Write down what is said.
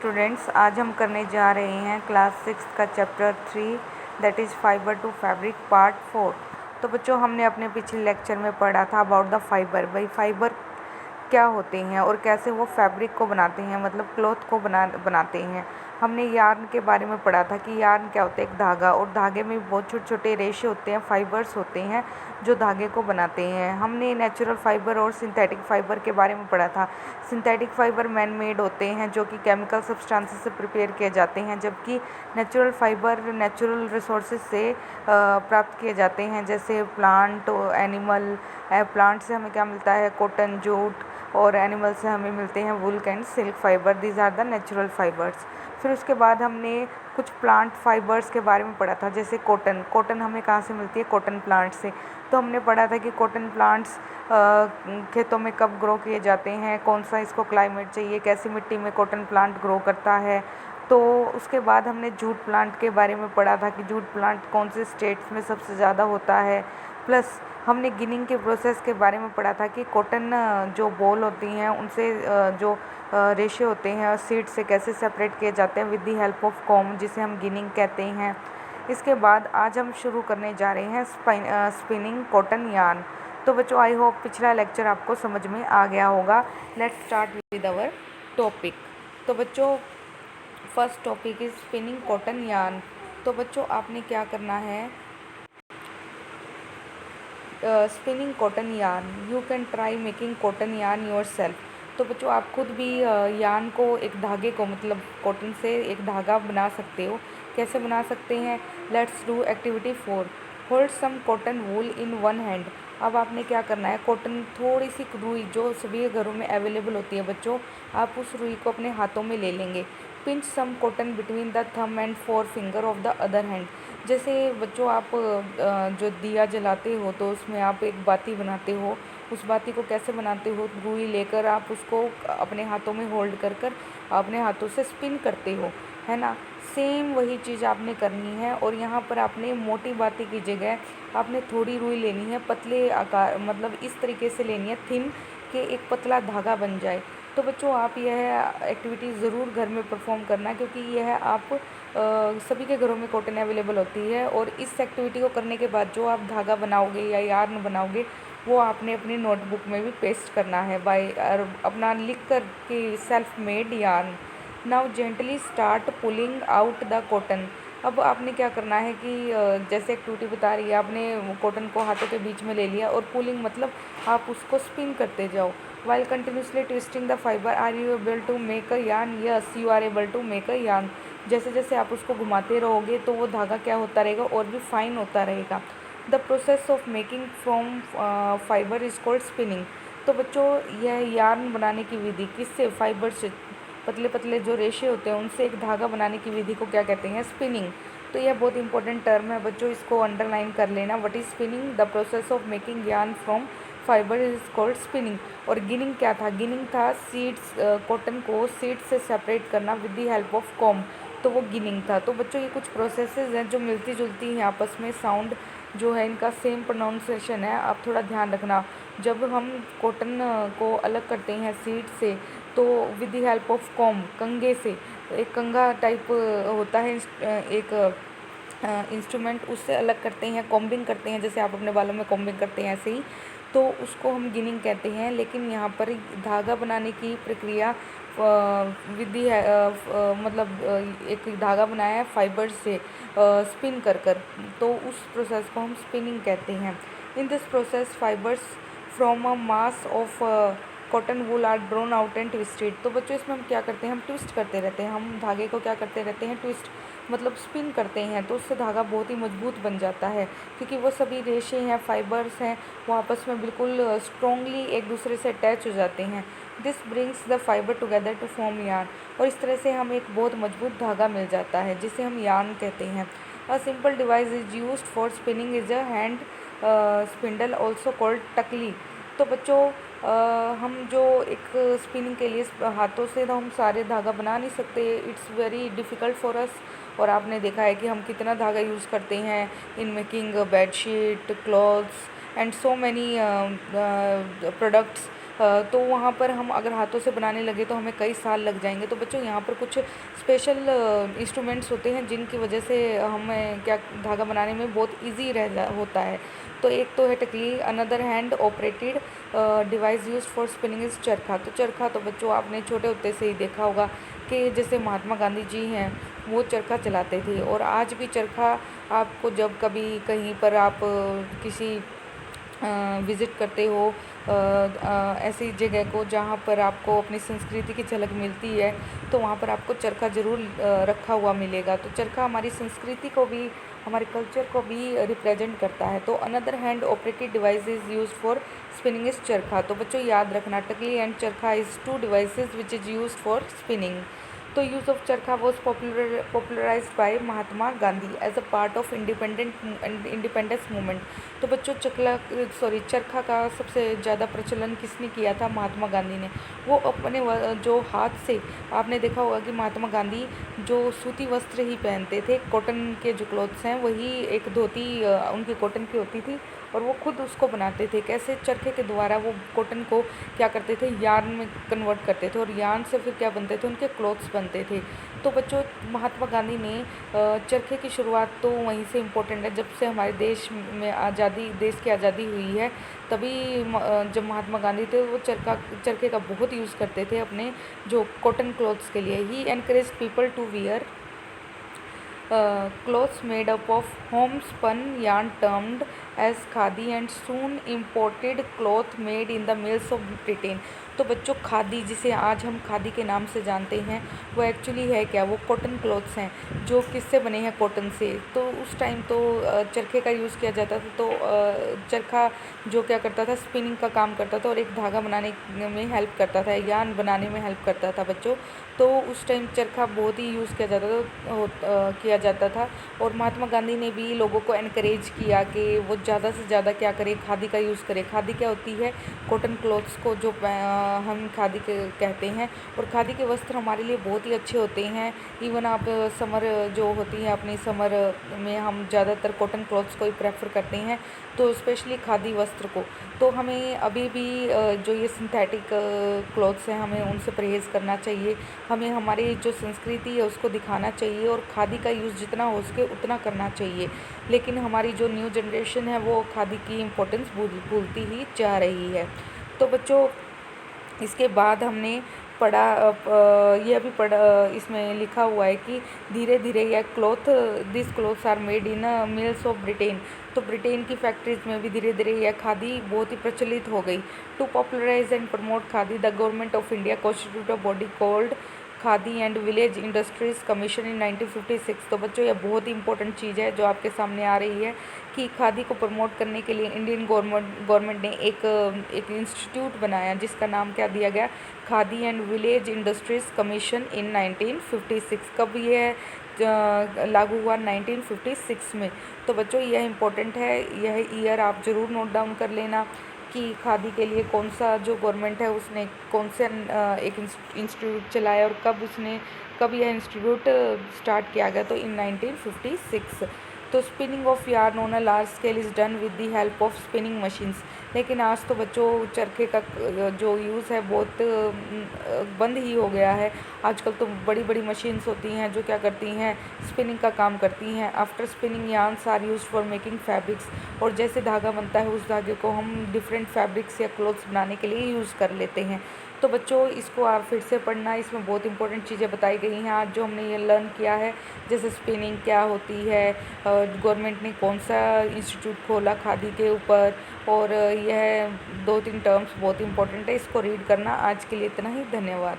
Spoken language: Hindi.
स्टूडेंट्स, आज हम करने जा रहे हैं क्लास 6 का chapter 3 that is fibre to fabric part 4। तो बच्चों, हमने अपने पिछले लेक्चर में पढ़ा था अबाउट द फाइबर। भाई फाइबर क्या होते हैं और कैसे वो फैब्रिक को बनाते हैं, मतलब क्लॉथ को बनाते हैं। हमने यार्न के बारे में पढ़ा था कि यार्न क्या होता है, एक धागा, और धागे में बहुत छोटे छोटे रेशे होते हैं, फाइबर्स होते हैं जो धागे को बनाते हैं। हमने नेचुरल फाइबर और सिंथेटिक फाइबर के बारे में पढ़ा था। सिंथेटिक फाइबर मैन मेड होते हैं जो कि केमिकल सब्सटेंसेस से प्रिपेयर किए जाते हैं, जबकि नेचुरल फाइबर नेचुरल रिसोर्सेज से प्राप्त किए जाते हैं, जैसे प्लांट, एनिमल। प्लांट से हमें क्या मिलता है, कॉटन, जूट, और एनिमल से हमें मिलते हैं wool and silk fibre. These are the natural fibres. फिर उसके बाद हमने कुछ प्लांट फाइबर्स के बारे में पढ़ा था, जैसे कॉटन। कॉटन हमें कहाँ से मिलती है, कॉटन प्लांट से। तो हमने पढ़ा था कि कॉटन प्लांट्स खेतों में कब ग्रो किए जाते हैं, कौन सा इसको क्लाइमेट चाहिए, कैसी मिट्टी में कॉटन प्लांट ग्रो करता है। तो उसके बाद हमने जूट प्लांट के बारे में पढ़ा था कि जूट प्लांट कौन से स्टेट्स में सबसे ज़्यादा होता है। प्लस हमने गिनिंग के प्रोसेस के बारे में पढ़ा था कि कॉटन जो बॉल होती हैं उनसे जो रेशे होते हैं सीड से कैसे सेपरेट किए जाते हैं with the help of com, जिसे हम गिनिंग कहते हैं। इसके बाद आज हम शुरू करने जा रहे हैं स्पिनिंग कॉटन यार्न। तो बच्चों, आई होप पिछला लेक्चर आपको समझ में आ गया होगा। Let's start with our topic. तो बच्चों, first topic is spinning cotton yarn. तो बच्चों, आपने क्या करना है, spinning cotton yarn. You can try making cotton yarn yourself. तो बच्चों, आप खुद भी यार्न को, एक धागे को, मतलब कॉटन से एक धागा बना सकते हो। कैसे बना सकते हैं, let's do activity 4। Hold some cotton wool in one hand. अब आपने क्या करना है, कॉटन, थोड़ी सी रुई जो सभी घरों में अवेलेबल होती है बच्चों, आप उस रुई को अपने हाथों में ले लेंगे। Pinch some cotton between the thumb and forefinger of the other hand. जैसे बच्चों, आप जो दिया जलाते हो तो उसमें आप एक बाती बनाते हो। उस बाती को कैसे बनाते हो, रुई लेकर आप उसको अपने हाथों में होल्ड कर कर अपने हाथों से स्पिन करते हो, है ना। सेम वही चीज़ आपने करनी है, और यहाँ पर आपने मोटी बाती की जगह आपने थोड़ी रुई लेनी है, पतले आकार, मतलब इस तरीके से लेनी है, थिन, कि एक पतला धागा बन जाए। तो बच्चों, आप यह एक्टिविटी ज़रूर घर में परफॉर्म करना, क्योंकि यह आप सभी के घरों में कॉटन अवेलेबल होती है। और इस एक्टिविटी को करने के बाद जो आप धागा बनाओगे या यार्न बनाओगे, वो आपने अपनी नोटबुक में भी पेस्ट करना है बाय अपना लिख कर कि self made yarn. Now gently start pulling out the cotton. अब आपने क्या करना है कि जैसे एक्टिविटी बता रही है, आपने कॉटन को हाथों के बीच में ले लिया, और पुलिंग मतलब आप उसको स्पिन करते जाओ। While continuously twisting the fibre are you able to make a yarn, yes you are able to make a yarn. जैसे जैसे आप उसको घुमाते रहोगे तो वो धागा क्या होता रहेगा, और भी फाइन होता रहेगा। The process of making from fibre is called spinning. तो बच्चों, यह यार्न बनाने की विधि, किससे, फाइबर से, पतले पतले जो रेशे होते हैं उनसे एक धागा बनाने की विधि को क्या कहते हैं, स्पिनिंग। तो यह बहुत इंपॉर्टेंट टर्म है बच्चों, इसको अंडरलाइन कर लेना। What is spinning, the process of making yarn from fibre is called spinning. और गिनिंग क्या था, गिनिंग था सीड्स, कॉटन को सीड्स से सेपरेट करना with the help of com, तो वो गिनिंग था। तो बच्चों, ये कुछ प्रोसेसेस हैं जो मिलती जुलती हैं आपस में, साउंड जो है इनका सेम प्रोनाउंसिएशन है, आप थोड़ा ध्यान रखना। जब हम कॉटन को अलग करते हैं सीड से, तो with the help of comb, कंघे से, एक कंघा टाइप होता है, एक इंस्ट्रूमेंट, उससे अलग करते हैं, कॉम्बिंग करते हैं, जैसे आप अपने बालों में कॉम्बिंग करते हैं ऐसे ही, तो उसको हम गिनिंग कहते हैं। लेकिन यहाँ पर धागा बनाने की प्रक्रिया विधि है, मतलब एक धागा बनाया है फाइबर से स्पिन कर कर, तो उस प्रोसेस को हम स्पिनिंग कहते हैं। In this process fibres from a mass of cotton wool are drawn out and twisted. तो बच्चों, इसमें हम क्या करते हैं, हम ट्विस्ट करते रहते हैं, हम धागे को क्या करते रहते हैं, ट्विस्ट, मतलब स्पिन करते हैं, तो उससे धागा बहुत ही मजबूत बन जाता है, क्योंकि वो सभी रेशे हैं, फाइबर्स हैं, वो आपस में बिल्कुल स्ट्रॉन्गली एक दूसरे से अटैच हो जाते हैं। This brings the fibre together to form yarn. और इस तरह से हमें एक बहुत मजबूत धागा मिल जाता है, जिसे हम यार्न कहते हैं। A simple device is used for spinning is a hand spindle also called takli. तो बच्चों, हम जो एक स्पिनिंग के लिए हाथों से तो हम सारे धागा बना नहीं सकते, it's very difficult for us. और आपने देखा है कि हम कितना धागा यूज़ करते हैं in making bedsheet, clothes and so many products तो वहाँ पर हम अगर हाथों से बनाने लगे तो हमें कई साल लग जाएंगे। तो बच्चों यहाँ पर कुछ स्पेशल इंस्ट्रूमेंट्स होते हैं जिनकी वजह से हमें क्या धागा बनाने में बहुत ईजी होता है। तो एक तो है टकली, another hand operated device use for spinning is charkha. तो चरखा तो बच्चों आपने छोटे होते से ही देखा होगा कि जैसे महात्मा गांधी जी हैं वो चरखा चलाते थे, और आज भी चरखा आपको जब कभी कहीं पर आप किसी विज़िट करते हो ऐसी जगह को जहाँ पर आपको अपनी संस्कृति की झलक मिलती है, तो वहाँ पर आपको चरखा ज़रूर रखा हुआ मिलेगा। तो चरखा हमारी संस्कृति को भी, हमारे कल्चर को भी रिप्रेजेंट करता है। तो another hand operated device is use for spinning is charkha. तो बच्चों याद रखना, takli and charkha is two devices which is use for spinning. तो use of charkha was popularised by Mahatma Gandhi as a part of independence movement. तो बच्चों चरखा का सबसे ज़्यादा प्रचलन किसने किया था? महात्मा गांधी ने। वो अपने जो हाथ से, आपने देखा होगा कि महात्मा गांधी जो सूती वस्त्र ही पहनते थे, कॉटन के जो क्लॉथ्स हैं वही, एक धोती उनकी कॉटन की होती थी और वो खुद उसको बनाते थे। कैसे? चरखे के द्वारा वो कॉटन को क्या करते थे, यार्न में कन्वर्ट करते थे, और यार्न से फिर क्या बनते थे, उनके क्लॉथ्स बनते थे। तो बच्चों महात्मा गांधी ने चरखे की शुरुआत तो वहीं से इम्पोर्टेंट है, जब से हमारे देश की आज़ादी हुई है, तभी जब महात्मा गांधी थे वो चरखे का बहुत यूज़ करते थे अपने जो कॉटन क्लॉथ्स के लिए। He encourage people to wear clothes made up of homespun yarn termed as khadi and soon imported cloth made in the mills of Britain। तो बच्चों खादी, जिसे आज हम खादी के नाम से जानते हैं, वो एक्चुअली है क्या? वो कॉटन क्लॉथ्स हैं जो किससे बने हैं? कॉटन से। तो उस टाइम तो चरखे का यूज़ किया जाता था। तो चरखा जो क्या करता था, स्पिनिंग का काम करता था और एक धागा बनाने में हेल्प करता था, यार्न बनाने में हेल्प करता था बच्चों। तो उस टाइम चरखा बहुत ही यूज़ किया जाता था और महात्मा गांधी ने भी लोगों को एनकरेज किया कि वो ज़्यादा से ज़्यादा क्या करें, खादी का यूज़ करें। खादी क्या होती है? कॉटन क्लॉथ्स को जो हम खादी के कहते हैं, और खादी के वस्त्र हमारे लिए बहुत ही अच्छे होते हैं। इवन आप समर जो होती है, अपनी समर में हम ज़्यादातर कॉटन क्लॉथ्स को ही प्रेफर करते हैं, तो स्पेशली खादी वस्त्र को। तो हमें अभी भी जो ये सिंथेटिक क्लॉथ्स हैं, हमें उनसे परहेज़ करना चाहिए। हमें हमारी जो संस्कृति है उसको दिखाना चाहिए और खादी का यूज़ जितना हो सके उतना करना चाहिए। लेकिन हमारी जो न्यू जनरेशन है वो खादी की इम्पोर्टेंस भूलती ही जा रही है। तो बच्चों इसके बाद हमने पढ़ा, यह भी पढ़ा, इसमें लिखा हुआ है कि धीरे धीरे यह this clothes are made in mills of Britain. तो ब्रिटेन की फैक्ट्रीज में भी धीरे धीरे यह खादी बहुत ही प्रचलित हो गई। To popularise and promote khadi, the government of India constitute a body called khadi and village industries commission in 1956। तो बच्चों यह बहुत ही इंपॉर्टेंट चीज़ है जो आपके सामने आ रही है कि खादी को प्रमोट करने के लिए इंडियन गवर्नमेंट ने एक इंस्टीट्यूट बनाया जिसका नाम क्या दिया गया? Khadi and village industries commission in 1956। कब यह लागू हुआ? 1956 में। तो बच्चों यह इम्पोर्टेंट है, यह ईयर आप ज़रूर नोट डाउन कर लेना कि खादी के लिए कौन सा जो गवर्नमेंट है उसने कौन से एक इंस्टीट्यूट चलाया और कब यह इंस्टीट्यूट स्टार्ट किया गया? तो इन 1956। तो spinning of yarn on a large scale is done with the help of spinning machines. लेकिन आज तो बच्चों चरखे का जो यूज़ है बहुत बंद ही हो गया है। आजकल तो बड़ी बड़ी मशीन्स होती हैं जो क्या करती हैं, स्पिनिंग का काम करती हैं। After spinning yarns are used for making fabrics, और जैसे धागा बनता है उस धागे को हम डिफरेंट फैब्रिक्स या क्लोथ्स बनाने के लिए यूज़ कर लेते हैं। तो बच्चों इसको आप फिर से पढ़ना, इसमें बहुत इंपॉर्टेंट चीज़ें बताई गई हैं आज जो हमने ये लर्न किया है। जैसे स्पिनिंग क्या होती है, गवर्नमेंट ने कौन सा इंस्टीट्यूट खोला खादी के ऊपर, और यह 2-3 टर्म्स बहुत इंपॉर्टेंट है, इसको रीड करना। आज के लिए इतना ही, धन्यवाद।